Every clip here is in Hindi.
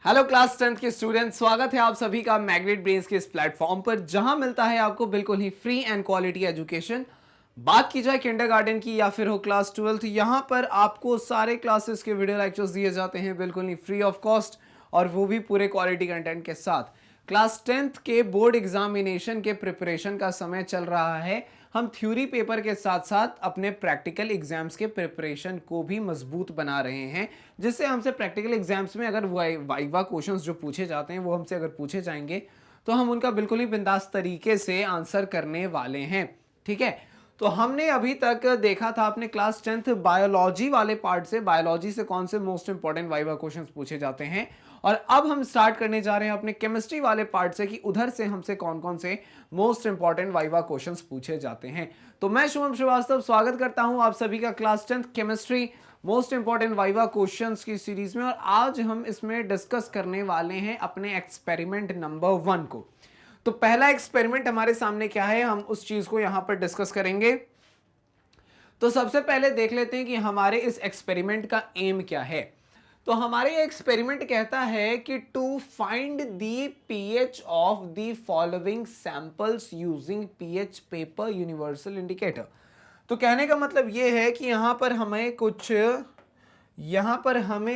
हेलो क्लास 10th के स्टूडेंट, स्वागत है आप सभी का मैग्नेट ब्रेन्स के इस प्लेटफॉर्म पर जहां मिलता है आपको बिल्कुल ही फ्री एंड क्वालिटी एजुकेशन। बात की जाए किंडरगार्टन की या फिर हो क्लास 12th, यहां पर आपको सारे क्लासेस के वीडियो लेक्चर्स दिए जाते हैं बिल्कुल ही फ्री ऑफ कॉस्ट और वो भी पूरे क्वालिटी कंटेंट के साथ। क्लास 10th के बोर्ड एग्जामिनेशन के प्रिपरेशन का समय चल रहा है। हम थ्योरी पेपर के साथ साथ अपने प्रैक्टिकल एग्जाम्स के प्रिपरेशन को भी मजबूत बना रहे हैं, जिससे हमसे प्रैक्टिकल एग्जाम्स में अगर वाइवा क्वेश्चंस जो पूछे जाते हैं वो हमसे अगर पूछे जाएंगे तो हम उनका बिल्कुल ही बिंदास तरीके से आंसर करने वाले हैं। ठीक है, तो हमने अभी तक देखा था अपने क्लास 10th बायोलॉजी वाले पार्ट से, बायोलॉजी से कौन से मोस्ट इंपॉर्टेंट वाइवा क्वेश्चंस पूछे जाते हैं, और अब हम स्टार्ट करने जा रहे हैं अपने केमिस्ट्री वाले पार्ट से कि उधर से हमसे कौन कौन से मोस्ट इंपॉर्टेंट वाइवा क्वेश्चंस पूछे जाते हैं। तो मैं शुभम श्रीवास्तव स्वागत करता हूं आप सभी का class 10th chemistry most important viva questions की सीरीज में, और आज हम इसमें डिस्कस करने वाले हैं अपने एक्सपेरिमेंट नंबर 1 को। तो पहला एक्सपेरिमेंट हमारे सामने क्या है, हम उस चीज को यहां पर डिस्कस करेंगे। तो सबसे पहले देख लेते हैं कि हमारे इस एक्सपेरिमेंट का एम क्या है। तो हमारे एक्सपेरिमेंट कहता है कि to find the pH of the following samples using pH paper universal indicator. तो कहने का मतलब यह है कि यहां पर हमें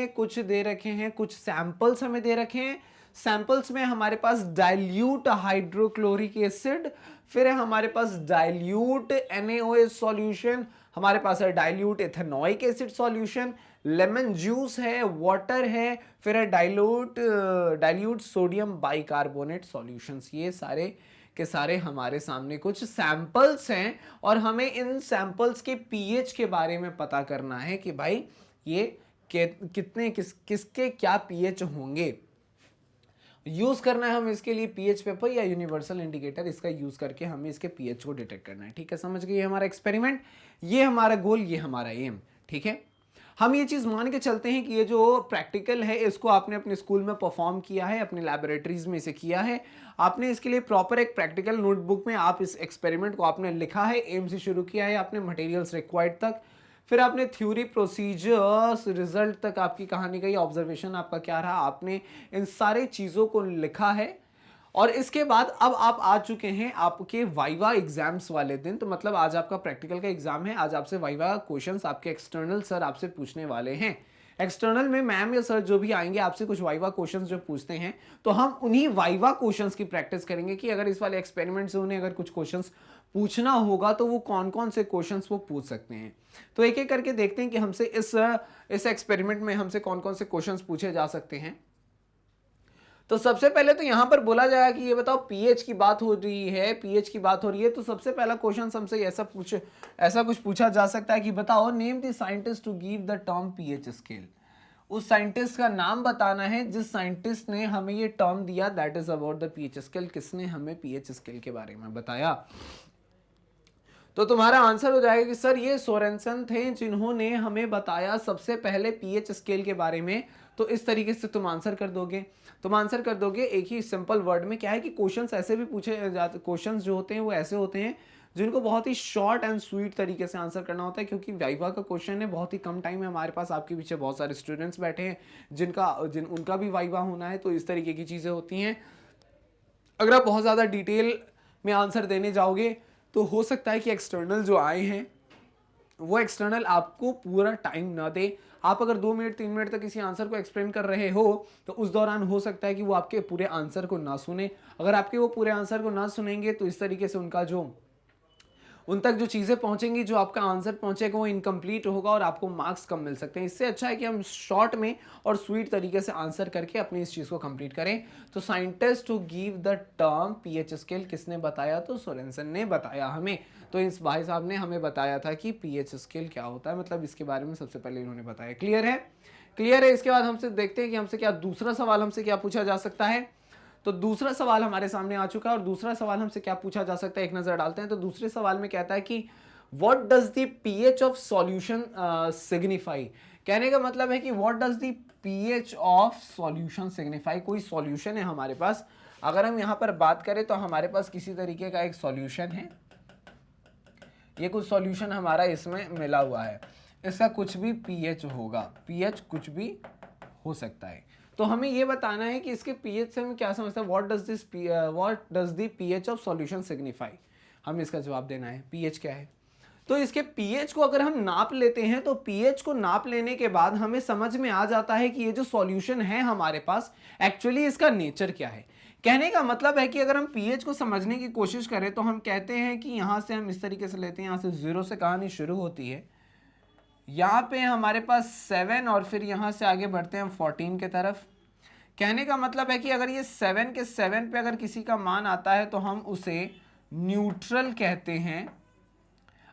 कुछ दे रखे हैं, कुछ सैंपल्स हमें दे रखे हैं। सैंपल्स में हमारे पास डाइल्यूट हाइड्रोक्लोरिक एसिड, फिर है हमारे पास डाइल्यूट NaOH सॉल्यूशन, हमारे पास है dilute ethanoic acid solution, lemon juice है, वाटर है, फिर है डाइल्यूट सोडियम बाइकार्बोनेट सॉल्यूशंस। ये सारे के सारे हमारे सामने कुछ सैंपल्स हैं और हमें इन सैंपल्स के पीएच के बारे में पता करना है कि भाई ये किसके क्या पीएच होंगे। यूज करना है हम इसके लिए पीएच पेपर या यूनिवर्सल इंडिकेटर, इसका यूज करके हमें इसके पीएच को डिटेक्ट करना है। ठीक है, समझ गए, ये हमारा एक्सपेरिमेंट, ये हमारा गोल, ये हमारा एम। ठीक है, हम ये चीज मान के चलते हैं कि ये जो प्रैक्टिकल है इसको आपने अपने स्कूल में परफॉर्म किया है, अपने लैबोरेटरीज में इसे किया है, आपने इसके लिए प्रॉपर एक प्रैक्टिकल नोटबुक में आप इस एक्सपेरिमेंट को आपने लिखा है, एम से शुरू किया है आपने मटेरियल्स रिक्वायर्ड तक, फिर आपने थ्योरी प्रोसीजर्स रिजल्ट तक आपकी कहानी का ये ऑब्जर्वेशन आपका क्या रहा, आपने इन सारे चीजों को लिखा है। और इसके बाद अब आप आ चुके हैं आपके वाइवा एग्जाम्स वाले दिन। तो मतलब आज आपका प्रैक्टिकल का एग्जाम है, आज आपसे वाइवा क्वेश्चंस आपके एक्सटर्नल सर आपसे पूछने वाले हैं। एक्सटर्नल में मैम या सर जो भी आएंगे आपसे कुछ वाइवा क्वेश्चंस जो पूछते हैं, तो हम उन्हीं वाइवा क्वेश्चंस की प्रैक्टिस करेंगे कि अगर इस वाले एक्सपेरिमेंट से उन्हें अगर कुछ क्वेश्चंस पूछना होगा तो वो कौन कौन से क्वेश्चंस वो पूछ सकते हैं। तो एक एक करके देखते हैं कि हमसे इस एक्सपेरिमेंट में हमसे कौन कौन से क्वेश्चंस पूछे जा सकते हैं। तो सबसे पहले तो यहां पर बोला जाएगा कि ये बताओ पीएच की बात हो रही है, पीएच की बात हो रही है, तो सबसे पहला क्वेश्चन हमसे ऐसा कुछ पूछा जा सकता है कि बताओ name the scientist to give the term pH scale. उस साइंटिस्ट का नाम बताना है जिस साइंटिस्ट ने हमें ये टर्म दिया, that is about the pH scale. किसने हमें पीएच स्केल के बारे में बताया। तो तुम्हारा आंसर हो जाएगा कि सर ये सोरेनसन थे जिन्होंने हमें बताया सबसे पहले पीएच स्केल के बारे में। तो इस तरीके से तुम आंसर कर दोगे एक ही सिंपल वर्ड में। क्या है कि क्वेश्चंस ऐसे भी पूछे जाते, क्वेश्चंस जो होते हैं वो ऐसे होते हैं जिनको बहुत ही शॉर्ट एंड स्वीट तरीके से आंसर करना होता है, क्योंकि वाइवा का क्वेश्चन है, बहुत ही कम टाइम है हमारे पास। आपके पीछे बहुत सारे स्टूडेंट्स बैठे हैं उनका भी वाइवा होना है, तो इस तरीके की चीजें होती हैं। अगर आप बहुत ज्यादा डिटेल में आंसर देने जाओगे तो हो सकता है कि एक्सटर्नल जो आए हैं वो एक्सटर्नल आपको पूरा टाइम ना दे। आप अगर 2 मिनट 3 मिनट तक किसी आंसर को एक्सप्लेन कर रहे हो तो उस दौरान हो सकता है कि वो आपके पूरे आंसर को ना सुने। अगर आपके वो पूरे आंसर को ना सुनेंगे तो इस तरीके से उन तक जो चीज़ें पहुंचेंगी, जो आपका आंसर पहुंचेगा वो इनकम्प्लीट होगा और आपको मार्क्स कम मिल सकते हैं। इससे अच्छा है कि हम शॉर्ट में और स्वीट तरीके से आंसर करके अपनी इस चीज़ को कंप्लीट करें। तो scientist to give the term pH scale किसने बताया, तो सोरेनसन ने बताया हमें। तो इस भाई साहब ने हमें बताया था कि पीएच स्केल क्या होता है, मतलब इसके बारे में सबसे पहले इन्होंने बताया। क्लियर है। इसके बाद हमसे देखते हैं कि हमसे क्या दूसरा सवाल हमसे क्या पूछा जा सकता है। तो दूसरा सवाल हमारे सामने आ चुका है और दूसरा सवाल हमसे क्या पूछा जा सकता है, एक नजर डालते हैं। तो दूसरे सवाल में कहता है कि what does the pH of solution signify. कहने का मतलब है कि what does the pH of solution signify. कोई सॉल्यूशन है हमारे पास, अगर हम यहां पर बात करें तो हमारे पास किसी तरीके का एक सॉल्यूशन है, ये कुछ सॉल्यूशन हमारा इसमें मिला हुआ है, इसका कुछ भी पीएच होगा, पीएच कुछ भी हो सकता है। तो हमें ये बताना है कि इसके पीएच से हम क्या समझते हैं, what does the pH of solution signify, हमें इसका जवाब देना है पीएच क्या है। तो इसके पीएच को अगर हम नाप लेते हैं तो पीएच को नाप लेने के बाद हमें समझ में आ जाता है कि ये जो सॉल्यूशन है हमारे पास एक्चुअली इसका नेचर क्या है। कहने का मतलब है कि अगर हम पीएच को समझने की कोशिश करें तो हम कहते हैं कि यहां से हम इस तरीके से लेते हैं, यहां से 0 से कहानी शुरू होती है, यहां पे हमारे पास 7 और फिर यहां से आगे बढ़ते हैं हम 14 के तरफ। कहने का मतलब है कि अगर ये 7 के 7 पे अगर किसी का मान आता है तो हम उसे न्यूट्रल कहते हैं।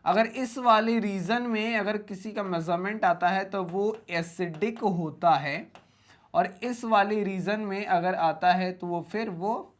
अगर इस वाले रीजन में अगर किसी का मेजरमेंट आता है तो वो एसिडिक होता है, और इस वाले रीजन में अगर आता है तो वो फिर वो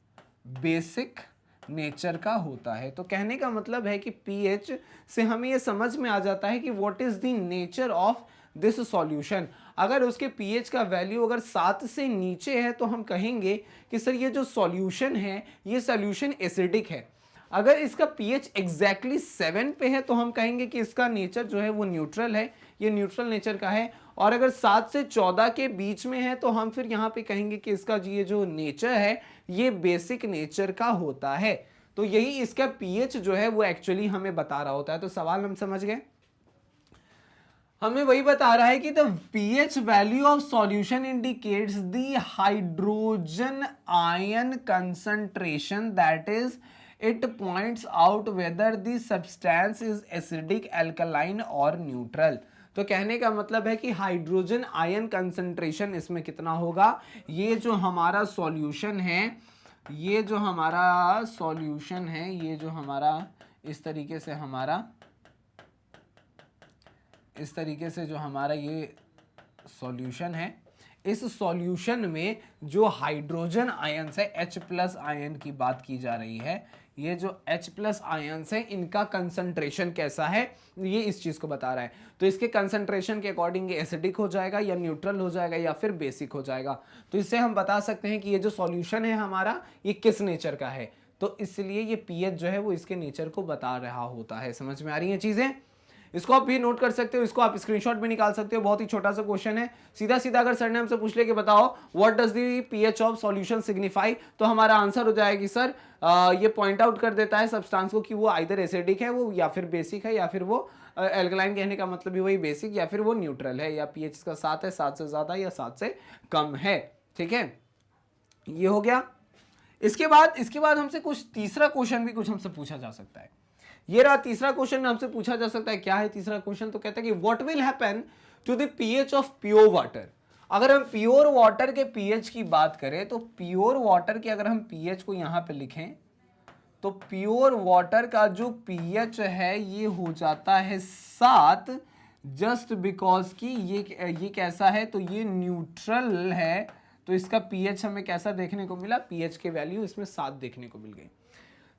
बेसिक नेचर का होता है। तो कहने का मतलब है कि पीएच से हमें ये समझ में आ जाता है कि what is the nature of this solution. अगर उसके पीएच का वैल्यू अगर 7 से नीचे है तो हम कहेंगे कि सर ये जो सॉल्यूशन है ये सॉल्यूशन एसिडिक है। अगर इसका पीएच एग्जैक्टली 7 पे है तो हम कहेंगे कि इसका नेचर जो है वो न्यूट्रल है, ये न्यूट्रल नेचर का है। और अगर 7 से 14 के बीच में है तो हम फिर यहाँ पे कहेंगे कि इसका ये जो नेचर है ये बेसिक नेचर का होता है। तो यही इसका पीएच जो है वो एक्चुअली हमें बता रहा होता है। तो सवाल हम समझ गए, हमें वही बता रहा है कि the pH value of solution indicates the hydrogen ion concentration, that is it points out whether the substance is acidic, alkaline और neutral। तो कहने का मतलब है कि हाइड्रोजन आयन कंसंट्रेशन इसमें कितना होगा, ये जो हमारा सॉल्यूशन है, ये जो हमारा सॉल्यूशन है, ये जो हमारा इस तरीके से जो हमारा ये सॉल्यूशन है, इस सॉल्यूशन में जो हाइड्रोजन आयन्स है, H+ आयन की बात की जा रही है, ये जो H+ आयन्स है इनका कंसंट्रेशन कैसा है ये इस चीज को बता रहा है। तो इसके कंसंट्रेशन के अकॉर्डिंग ये एसिडिक हो जाएगा या न्यूट्रल हो जाएगा या फिर बेसिक हो जाएगा। तो इससे हम बता सकते हैं कि ये जो सॉल्यूशन है हमारा ये किस नेचर का है। तो इसलिए ये पीएच जो है वो इसके नेचर को बता रहा होता है। समझ में आ रही है चीजें, इसको आप भी नोट कर सकते हो, इसको आप स्क्रीनशॉट भी निकाल सकते हो। बहुत ही छोटा सा क्वेश्चन है, सीधा सीधा अगर सर ने हमसे पूछ ले कि बताओ what does the pH of solution signify, तो हमारा आंसर हो जाएगा कि सर ये पॉइंट आउट कर देता है सब्सटेंस को कि वो आइदर एसिडिक है वो या फिर बेसिक है या फिर वो एल्कलाइन, कहने का मतलब भी वही बेसिक, या फिर वो न्यूट्रल है, या पीएच इसका 7 है, 7 से ज्यादा या 7 से कम है। ठीक है, ये हो गया। इसके बाद हमसे कुछ तीसरा क्वेश्चन भी कुछ हमसे पूछा जा सकता है। ये रहा तीसरा क्वेश्चन हमसे पूछा जा सकता है। क्या है तीसरा क्वेश्चन, तो कहता है कि what will happen to the pH of pure water. अगर हम प्योर वाटर के पीएच की बात करें तो प्योर वाटर के अगर हम पीएच को यहां पे लिखें तो प्योर वाटर का जो पीएच है ये हो जाता है 7, जस्ट बिकॉज कि ये कैसा है, तो ये न्यूट्रल है। तो इसका पीएच हमें कैसा देखने को मिला, पीएच के वैल्यू इसमें 7 देखने को मिल गई।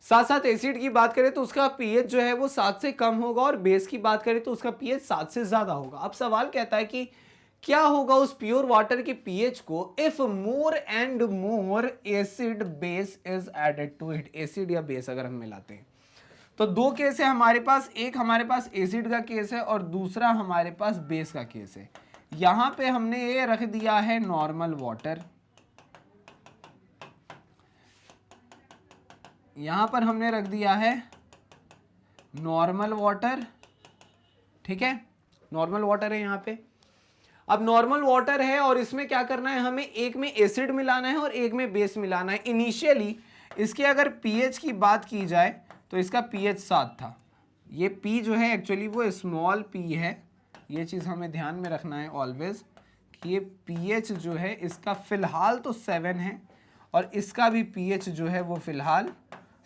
साथ साथ एसिड की बात करें तो उसका पीएच जो है वो 7 से कम होगा, और बेस की बात करें तो उसका पीएच 7 से ज्यादा होगा। अब सवाल कहता है कि क्या होगा उस प्योर वाटर के पीएच को if more and more acid base is added to it. Acid या बेस अगर हम मिलाते हैं तो दो केस है हमारे पास, एक हमारे पास एसिड का केस है और दूसरा हमारे पास बेस का केस है। यहां पे हमने ये रख दिया है नॉर्मल वाटर, यहां पर हमने रख दिया है नॉर्मल वाटर। ठीक है, नॉर्मल वाटर है यहां पे। अब नॉर्मल वाटर है और इसमें क्या करना है, हमें एक में एसिड मिलाना है और एक में बेस मिलाना है। इनिशियली इसके अगर पीएच की बात की जाए तो इसका पीएच 7 था। ये पी जो है एक्चुअली वो स्मॉल पी है, ये चीज़ हमें ध्यान में रखना है ऑलवेज कि ये पीएच जो है इसका फिलहाल तो 7 है और इसका भी पीएच जो है वो फिलहाल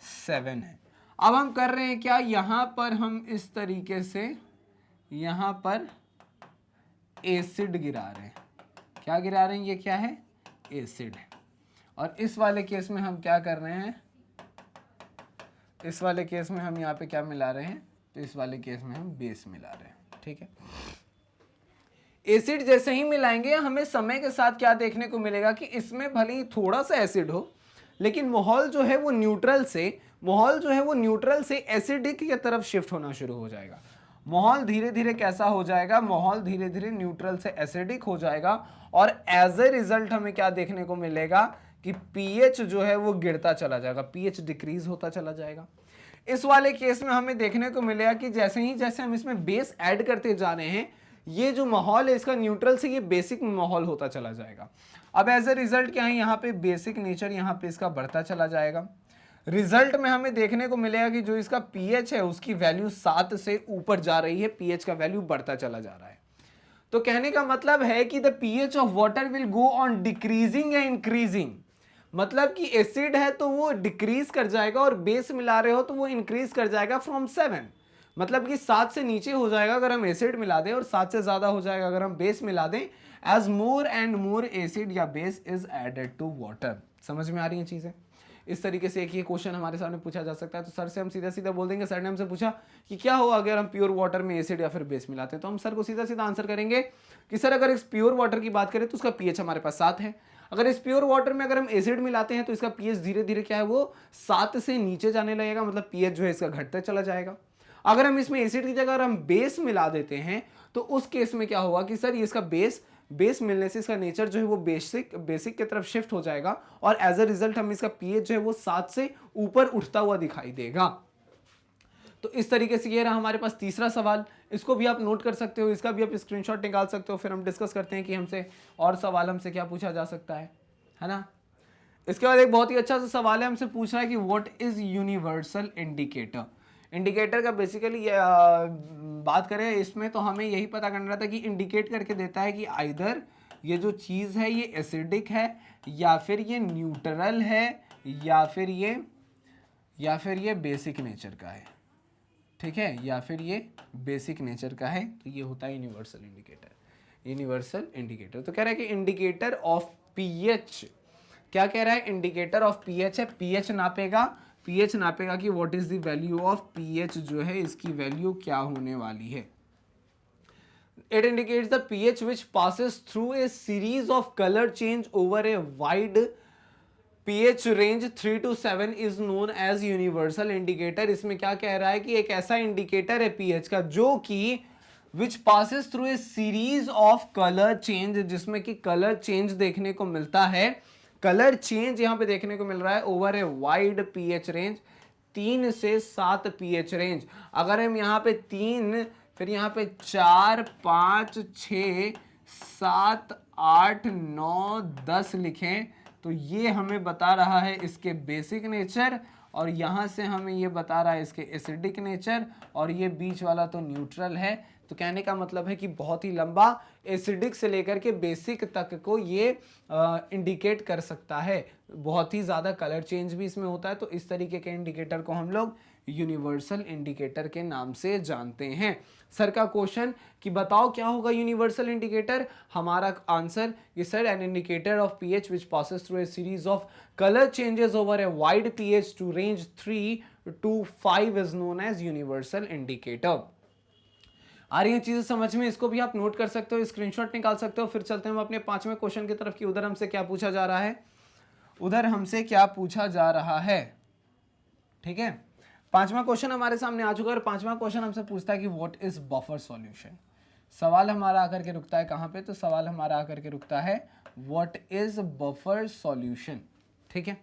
7 है। अब हम कर रहे हैं क्या, यहाँ पर हम इस तरीके से यहाँ पर एसिड गिरा रहे हैं। क्या गिरा रहे हैं, ये क्या है, एसिड है। और इस वाले केस में हम क्या कर रहे हैं, इस वाले केस में हम यहाँ पे क्या मिला रहे हैं, तो इस वाले केस में हम बेस मिला रहे हैं। ठीक है, एसिड जैसे ही मिलाएंगे हमें समय के साथ क्या देखने को मिलेगा कि इसमें भले ही थोड़ा सा एसिड हो लेकिन माहौल जो है वो न्यूट्रल से एसिडिक की तरफ शिफ्ट होना शुरू हो जाएगा। माहौल धीरे धीरे कैसा हो जाएगा, माहौल धीरे धीरे न्यूट्रल से एसिडिक हो जाएगा और एज ए रिजल्ट हमें क्या देखने को मिलेगा कि पीएच जो है वो गिरता चला जाएगा, पीएच डिक्रीज होता चला जाएगा। इस वाले केस में हमें देखने को मिलेगा कि जैसे हम इसमें बेस ऐड करते जा रहे हैं, ये जो माहौल है इसका न्यूट्रल से ये बेसिक माहौल होता चला जाएगा। अब एज ए रिजल्ट क्या है, यहाँ पे बेसिक नेचर यहाँ पे इसका बढ़ता चला जाएगा। रिजल्ट में हमें देखने को मिलेगा कि जो इसका पीएच है उसकी वैल्यू 7 से ऊपर जा रही है, पीएच का वैल्यू बढ़ता चला जा रहा है। तो कहने का मतलब है कि the pH of water will go on decreasing या इंक्रीजिंग, मतलब कि एसिड है तो वो डिक्रीज कर जाएगा और बेस मिला रहे हो तो वो इंक्रीज कर जाएगा फ्रॉम 7, मतलब कि 7 से नीचे हो जाएगा अगर हम एसिड मिला दें और 7 से ज्यादा हो जाएगा अगर हम बेस मिला दें, as more and more acid या base is added to water. समझ में आ रही है चीजें? इस तरीके से एक ये क्वेश्चन हमारे सामने पूछा जा सकता है। तो सर से हम सीधा सीधा बोल देंगे, सर ने हमसे पूछा कि क्या होगा अगर हम प्योर वाटर में एसिड या फिर बेस मिलाते हैं, तो हम सर को सीधा सीधा आंसर करेंगे कि सर अगर इस प्योर वाटर की बात करें तो उसका पीएच हमारे पास 7 है। अगर इस प्योर वाटर में अगर हम एसिड मिलाते हैं तो इसका पीएच धीरे धीरे क्या है वो 7 से नीचे जाने लगेगा, मतलब पीएच जो है इसका घटता चला जाएगा। अगर हम इसमें एसिड की जगह अगर हम बेस मिला देते हैं तो उस केस में क्या होगा कि सर ये इसका बेस मिलने से इसका नेचर जो है वो बेसिक की तरफ शिफ्ट हो जाएगा और एज अ रिजल्ट हम इसका पीएच जो है वो 7 से ऊपर उठता हुआ दिखाई देगा। तो इस तरीके से ये रहा हमारे पास तीसरा सवाल, इसको भी आप नोट कर सकते हो, इसका भी आप स्क्रीनशॉट निकाल सकते हो, फिर हम डिस्कस करते हैं कि हमसे और सवाल हमसे क्या पूछा जा सकता है ना। इसके बाद एक बहुत ही अच्छा सा सवाल है, हमसे पूछ रहा है कि what is universal indicator. Indicator का बेसिकली बात करें इसमें तो हमें यही पता करना था कि इंडिकेट करके देता है कि आइदर ये जो चीज़ है ये एसिडिक है या फिर ये न्यूट्रल है या फिर ये बेसिक नेचर का है, ठीक है, या फिर ये बेसिक नेचर का है, तो ये होता है यूनिवर्सल इंडिकेटर। तो कह रहा है कि इंडिकेटर ऑफ पीएच, क्या कह रहा है, इंडिकेटर ऑफ पीएच है, पीएच नापेगा कि what is the value of pH, जो है इसकी वैल्यू क्या होने वाली है। It indicates the pH which passes through a series of colour change over a wide pH range 3 to 7 is known as universal indicator. इसमें क्या कह रहा है कि एक ऐसा इंडिकेटर है पीएच का जो कि विच passes through a series of colour change, जिसमें कि कलर चेंज देखने को मिलता है, कलर चेंज यहां पे देखने को मिल रहा है over a wide pH range, 3 से 7 पीएच रेंज। अगर हम यहाँ पे 3 फिर यहाँ पे 4 5 6 7 8 9 10 लिखें तो ये हमें बता रहा है इसके बेसिक नेचर, और यहाँ से हमें ये बता रहा है इसके एसिडिक नेचर, और ये बीच वाला तो न्यूट्रल है। तो कहने का मतलब है कि बहुत ही लंबा एसिडिक से लेकर के बेसिक तक को ये इंडिकेट कर सकता है, बहुत ही ज़्यादा कलर चेंज भी इसमें होता है। तो इस तरीके के इंडिकेटर को हम लोग यूनिवर्सल इंडिकेटर के नाम से जानते हैं। सर का क्वेश्चन कि बताओ क्या होगा यूनिवर्सल इंडिकेटर, हमारा आंसर ये sir an indicator of pH which passes through a series of colour changes over a wide pH to range 3 to 5 is known as universal indicator. आ रही है चीजें समझ में, इसको भी आप नोट कर सकते हो, स्क्रीनशॉट निकाल सकते हो। फिर चलते हैं हम अपने 5वें क्वेश्चन की तरफ कि उधर हमसे क्या पूछा जा रहा है, ठीक है। 5वां क्वेश्चन हमारे सामने आ चुका है और 5वां क्वेश्चन हमसे पूछता है कि व्हाट इज बफर सॉल्यूशन। सवाल हमारा आकर के रुकता है कहां पे, तो सवाल हमारा आकर के रुकता है व्हाट इज बफर सॉल्यूशन, ठीक है।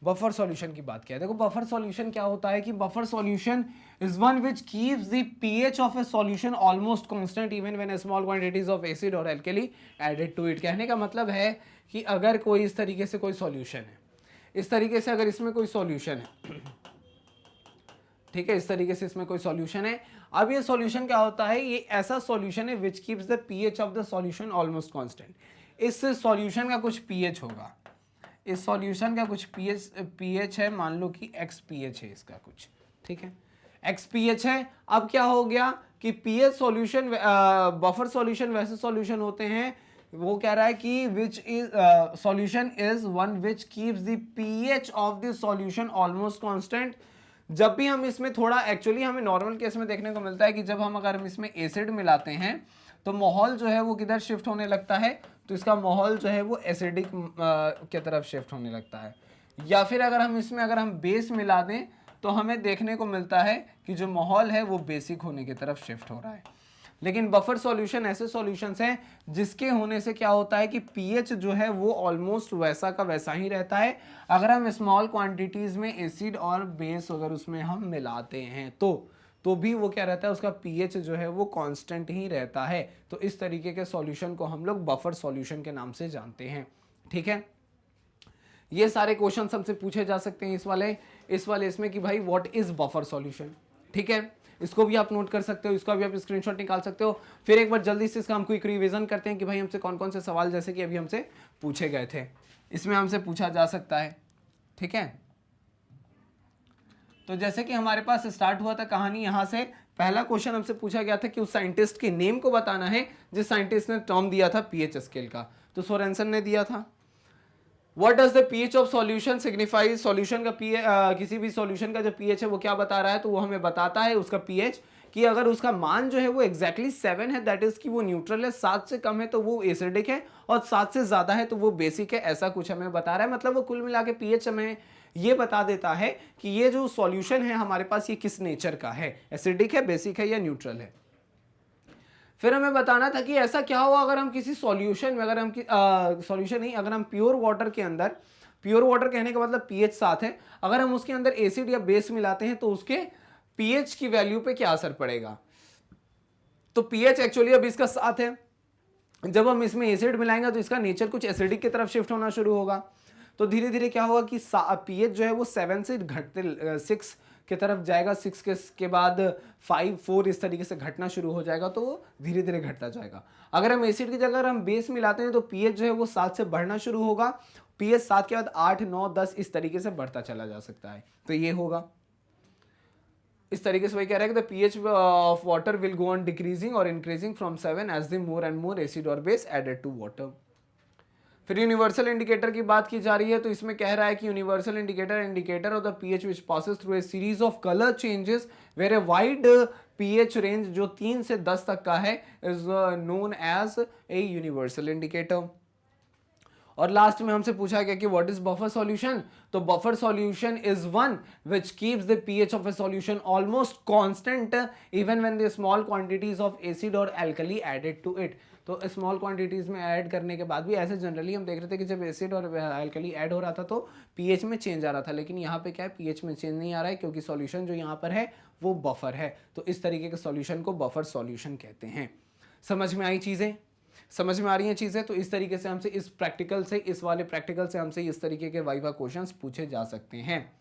बफर सॉल्यूशन की बात किया है, देखो बफर सॉल्यूशन क्या होता है कि buffer solution is one which keeps the pH of a solution almost constant even when small quantities of acid और एल्कली एडेड टू इट। कहने का मतलब है कि अगर कोई इस तरीके से कोई सॉल्यूशन है, इस तरीके से अगर इसमें कोई सॉल्यूशन है, ठीक है, इस तरीके से इसमें कोई सॉल्यूशन है। अब ये सॉल्यूशन क्या होता है, ये ऐसा सॉल्यूशन है which keeps the pH of the solution almost constant. इस सॉल्यूशन का कुछ पीएच होगा, इस सॉल्यूशन का कुछ पीएच है, मान लो कि एक्स पीएच है इसका कुछ, ठीक है, एक्स पीएच है। अब क्या हो गया कि पीएच सॉल्यूशन, बफर सॉल्यूशन वैसे सॉल्यूशन होते हैं, वो कह रहा है कि which is solution is one which keeps the pH of the solution almost constant. जब भी हम इसमें थोड़ा, एक्चुअली हमें नॉर्मल केस में देखने को मिलता है कि जब हम अगर हम इसमें एसिड मिलाते हैं तो माहौल जो है वो किधर शिफ्ट होने लगता है, तो इसका माहौल जो है वो एसिडिक की तरफ शिफ्ट होने लगता है। या फिर अगर हम इसमें अगर हम बेस मिला दें तो हमें देखने को मिलता है कि जो माहौल है वो बेसिक होने की तरफ शिफ्ट हो रहा है। लेकिन बफर सॉल्यूशन ऐसे सॉल्यूशंस हैं जिसके होने से क्या होता है कि पीएच जो है वो ऑलमोस्ट वैसा का वैसा ही रहता है अगर हम स्मॉल क्वांटिटीज में एसिड और बेस अगर उसमें हम मिलाते हैं तो भी वो क्या रहता है, उसका पीएच जो है वो कांस्टेंट ही रहता है। तो इस तरीके के सॉल्यूशन को हम लोग बफर सॉल्यूशन के नाम से जानते हैं। ठीक है, ये सारे क्वेश्चन हमसे पूछे जा सकते हैं इस वाले इसमें कि भाई व्हाट इज बफर सॉल्यूशन। ठीक है, इसको भी आप नोट कर सकते हो, इसका भी आप स्क्रीनशॉट निकाल सकते हो। फिर एक बार जल्दी से इसका हम क्विक रिवीजन करते हैं कि भाई हमसे कौन कौन से सवाल जैसे कि अभी हमसे पूछे गए थे इसमें हमसे पूछा जा सकता है। ठीक है, तो जैसे कि हमारे पास स्टार्ट हुआ था कहानी यहां से, पहला क्वेश्चन हमसे पूछा गया था कि उस साइंटिस्ट के नेम को बताना है जिस साइंटिस्ट ने टर्म दिया था पीएच स्केल का। तो सोरेनसन ने दिया था। What does the pH of solution signifies? Solution का pH, किसी भी सॉल्यूशन का जो pH है वो क्या बता रहा है, तो वो हमें बताता है उसका pH कि अगर उसका मान जो है वो एग्जैक्टली 7 है, दैट इज कि वो न्यूट्रल है, 7 से कम है तो वो एसिडिक है, और 7 से ज्यादा है तो वो बेसिक है, ऐसा कुछ हमें बता रहा है। मतलब वो कुल मिला के pH हमें ये बता देता है कि ये जो सॉल्यूशन है हमारे पास ये किस नेचर का है, एसिडिक है, बेसिक है या न्यूट्रल है। फिर हमें बताना था कि ऐसा क्या हुआ अगर हम किसी सॉल्यूशन में, अगर हम सॉल्यूशन नहीं, अगर हम प्योर वाटर के अंदर, प्योर वाटर कहने का मतलब पीएच 7 है, अगर हम उसके अंदर एसिड या बेस मिलाते हैं तो उसके पीएच की वैल्यू पे क्या असर पड़ेगा। तो पीएच एक्चुअली अब इसका 7 है, जब हम इसमें एसिड मिलाएंगे तो इसका नेचर कुछ एसिडिक की तरफ शिफ्ट होना शुरू होगा। तो धीरे धीरे क्या होगा कि पीएच जो है वो 7 से घटते 6 की तरफ जाएगा, 6 के बाद 5, 4 इस तरीके से घटना शुरू हो जाएगा, तो वो धीरे धीरे घटता जाएगा। अगर हम एसिड की जगह अगर हम बेस मिलाते हैं तो पीएच जो है वो 7 से बढ़ना शुरू होगा, पीएच 7 के बाद 8, 9, 10 इस तरीके से बढ़ता चला जा सकता है। तो ये होगा इस तरीके से, वही कह रहा है कि the pH of water will go on decreasing और increasing from 7 as the more and more acid और बेस एडेड टू वाटर। फिर यूनिवर्सल इंडिकेटर की बात की जा रही है, तो इसमें कह रहा है कि universal indicator of the pH which passes through a series of colour changes where a wide pH range जो 3 से 10 तक का है is known as a universal indicator. और लास्ट में हमसे पूछा गया कि व्हाट इज बफर सॉल्यूशन। तो buffer solution is one which keeps the pH of a solution almost constant even when the small quantities of acid और एल्कली एडेड टू इट। तो स्मॉल क्वांटिटीज में ऐड करने के बाद भी, ऐसे जनरली हम देख रहे थे कि जब एसिड और एल्कली ऐड हो रहा था तो पीएच में चेंज आ रहा था, लेकिन यहाँ पे क्या है, पीएच में चेंज नहीं आ रहा है क्योंकि सॉल्यूशन जो यहाँ पर है वो बफर है। तो इस तरीके के सॉल्यूशन को बफर सॉल्यूशन कहते हैं। समझ में आई चीजें, समझ में आ रही हैं चीजें। तो इस तरीके से हमसे इस प्रैक्टिकल से, इस वाले प्रैक्टिकल से हमसे इस तरीके के वाइवा क्वेश्चंस पूछे जा सकते हैं।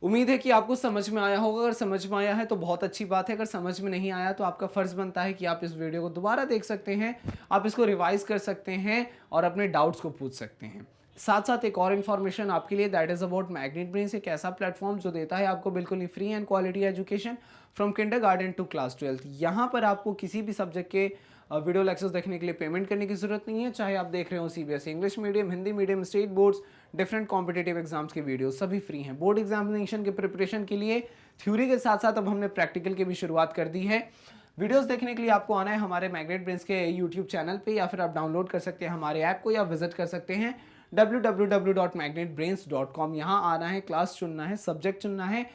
उम्मीद है कि आपको समझ में आया होगा। अगर समझ में आया है तो बहुत अच्छी बात है, अगर समझ में नहीं आया तो आपका फर्ज बनता है कि आप इस वीडियो को दोबारा देख सकते हैं, आप इसको रिवाइज कर सकते हैं और अपने डाउट्स को पूछ सकते हैं। साथ साथ एक और इन्फॉर्मेशन आपके लिए, that is about Magnet Brains, एक ऐसा प्लेटफॉर्म जो देता है आपको बिल्कुल ही free and quality education from kindergarten to class 12। यहाँ पर आपको किसी भी सब्जेक्ट के वीडियो लेक्चर्स देखने के लिए पेमेंट करने की जरूरत नहीं है, चाहे आप देख रहे हो CBSE English medium, Hindi medium, state boards, different competitive exams के वीडियो सभी फ्री हैं। बोर्ड एग्जामिनेशन के प्रिपरेशन के लिए थ्योरी के साथ साथ अब हमने प्रैक्टिकल की भी शुरुआत कर दी है। वीडियोस देखने के लिए आपको आना है हमारे मैग्नेट ब्रेन्स के यूट्यूब चैनल पे, या फिर आप डाउनलोड कर सकते हैं हमारे ऐप को, या विजिट कर सकते हैं www.magnetbrains.com। यहाँ आना है, क्लास चुनना है, सब्जेक्ट चुनना है,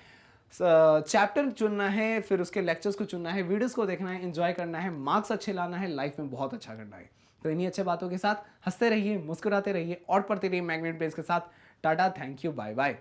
चैप्टर चुनना है, फिर उसके लेक्चर्स को चुनना है, वीडियोस को देखना है, एंजॉय करना है, मार्क्स अच्छे लाना है, लाइफ में बहुत अच्छा करना है। तो इन्हीं अच्छे बातों के साथ हंसते रहिए, मुस्कुराते रहिए और पढ़ते रहिए मैग्नेट ब्रेन्स के साथ। Tata, thank you, bye bye.